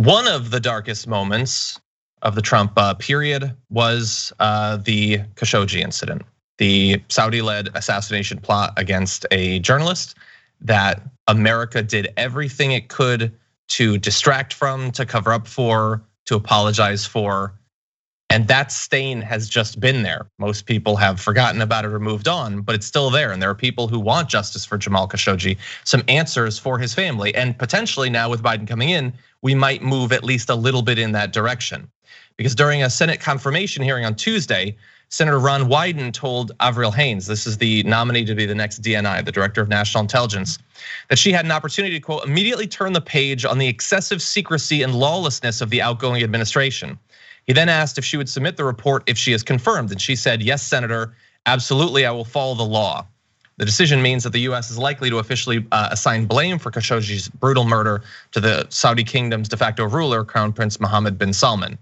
One of the darkest moments of the Trump period was the Khashoggi incident, the Saudi-led assassination plot against a journalist that America did everything it could to distract from, to cover up for, to apologize for. And that stain has just been there. Most people have forgotten about it or moved on, but it's still there. And there are people who want justice for Jamal Khashoggi, some answers for his family. And potentially now with Biden coming in, we might move at least a little bit in that direction. Because during a Senate confirmation hearing on Tuesday, Senator Ron Wyden told Avril Haines, this is the nominee to be the next DNI, the Director of National Intelligence, that she had an opportunity to, quote, immediately turn the page on the excessive secrecy and lawlessness of the outgoing administration. He then asked if she would submit the report if she is confirmed, and she said, yes, Senator, absolutely, I will follow the law. The decision means that the US is likely to officially assign blame for Khashoggi's brutal murder to the Saudi kingdom's de facto ruler, Crown Prince Mohammed bin Salman.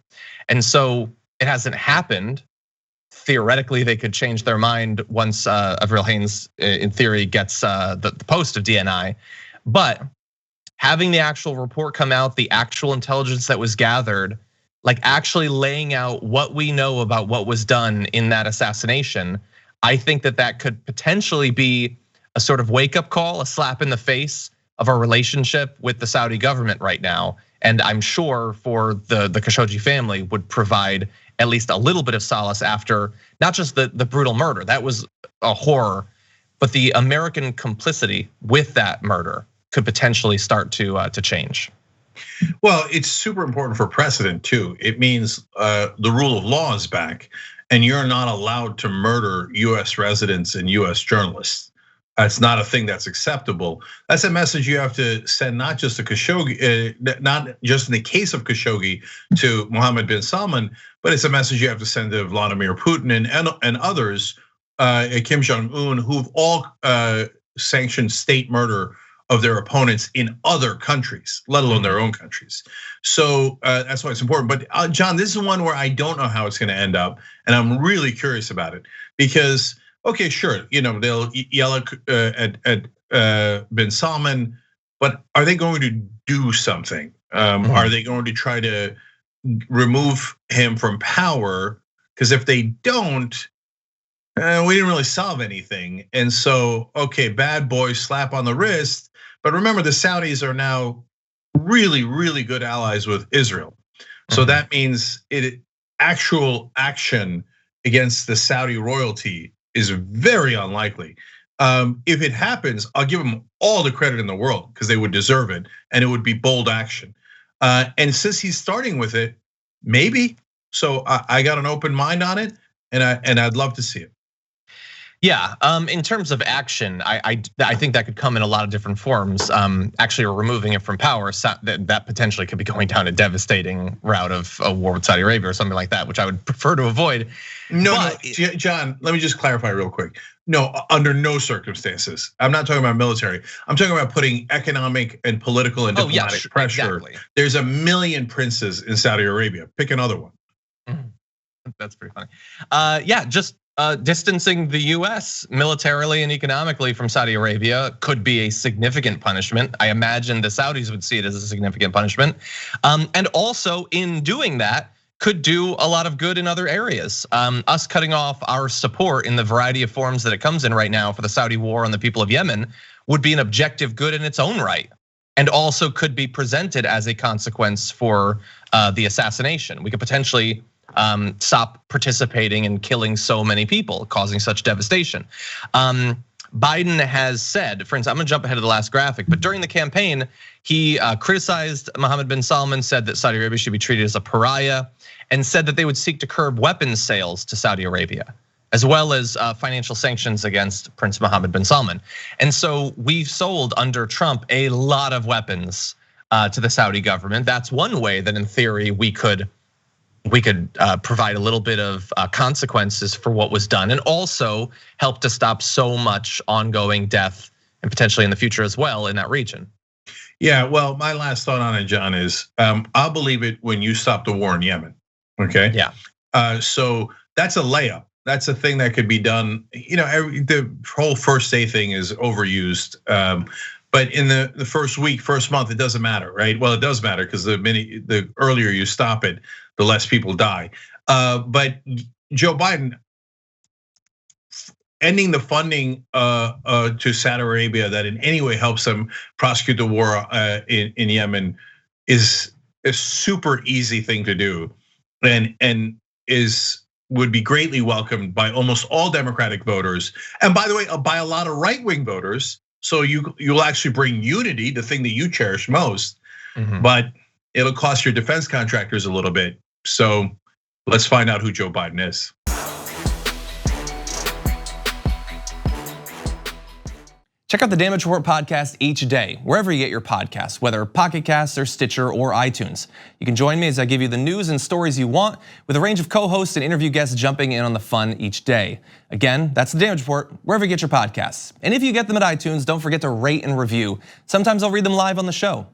And so it hasn't happened. Theoretically, they could change their mind once Avril Haines, in theory, gets the post of DNI. But having the actual report come out, the actual intelligence that was gathered, like actually laying out what we know about what was done in that assassination, I think that could potentially be a sort of wake up call, a slap in the face of our relationship with the Saudi government right now. And I'm sure for the Khashoggi family would provide at least a little bit of solace after not just the brutal murder, that was a horror, but the American complicity with that murder could potentially start to change. Well, it's super important for precedent too. It means the rule of law is back, and you're not allowed to murder US residents and US journalists. It's not a thing that's acceptable. That's a message you have to send, not just to Khashoggi, not just in the case of Khashoggi to Mohammed bin Salman, but it's a message you have to send to Vladimir Putin and others, Kim Jong-un, who've all sanctioned state murder of their opponents in other countries, let alone their own countries. So that's why it's important. But John, this is one where I don't know how it's going to end up, and I'm really curious about it because, okay, sure, they'll yell at bin Salman, but are they going to do something? Are they going to try to remove him from power? Because if they don't, we didn't really solve anything. And so, okay, bad boy, slap on the wrist. But remember, the Saudis are now really, really good allies with Israel. So that means actual action against the Saudi royalty is very unlikely. If it happens, I'll give them all the credit in the world because they would deserve it, and it would be bold action. And since he's starting with it, maybe. So I got an open mind on it, and I'd love to see it. Yeah, in terms of action, I think that could come in a lot of different forms. Actually, removing it from power, that potentially could be going down a devastating route of a war with Saudi Arabia or something like that, which I would prefer to avoid. No, John, let me just clarify real quick. No, under no circumstances. I'm not talking about military. I'm talking about putting economic and political and diplomatic pressure. Exactly. There's a million princes in Saudi Arabia. Pick another one. That's pretty funny. Yeah, just distancing the US militarily and economically from Saudi Arabia could be a significant punishment. I imagine the Saudis would see it as a significant punishment. And also in doing that, could do a lot of good in other areas. Us cutting off our support in the variety of forms that it comes in right now for the Saudi war on the people of Yemen would be an objective good in its own right. And also could be presented as a consequence for the assassination. We could potentially stop participating in killing so many people, causing such devastation. Biden has said, for instance, I'm gonna jump ahead of the last graphic, but during the campaign, he criticized Mohammed bin Salman, said that Saudi Arabia should be treated as a pariah, and said that they would seek to curb weapons sales to Saudi Arabia, as well as financial sanctions against Prince Mohammed bin Salman. And so we've sold under Trump a lot of weapons to the Saudi government. That's one way that in theory we could provide a little bit of consequences for what was done, and also help to stop so much ongoing death and potentially in the future as well in that region. Yeah, well, my last thought on it, John, is I'll believe it when you stop the war in Yemen. Okay. Yeah. So that's a layup. That's a thing that could be done. The whole first day thing is overused. But in the first week, first month, it doesn't matter, right? Well, it does matter because the earlier you stop it, the less people die. But Joe Biden ending the funding to Saudi Arabia that in any way helps them prosecute the war in Yemen is a super easy thing to do, and would be greatly welcomed by almost all Democratic voters, and by the way, by a lot of right-wing voters. So you'll actually bring unity, the thing that you cherish most, but it'll cost your defense contractors a little bit. So let's find out who Joe Biden is. Check out the Damage Report podcast each day, wherever you get your podcasts, whether Pocket Casts or Stitcher or iTunes. You can join me as I give you the news and stories you want, with a range of co-hosts and interview guests jumping in on the fun each day. Again, that's the Damage Report, wherever you get your podcasts. And if you get them at iTunes, don't forget to rate and review. Sometimes I'll read them live on the show.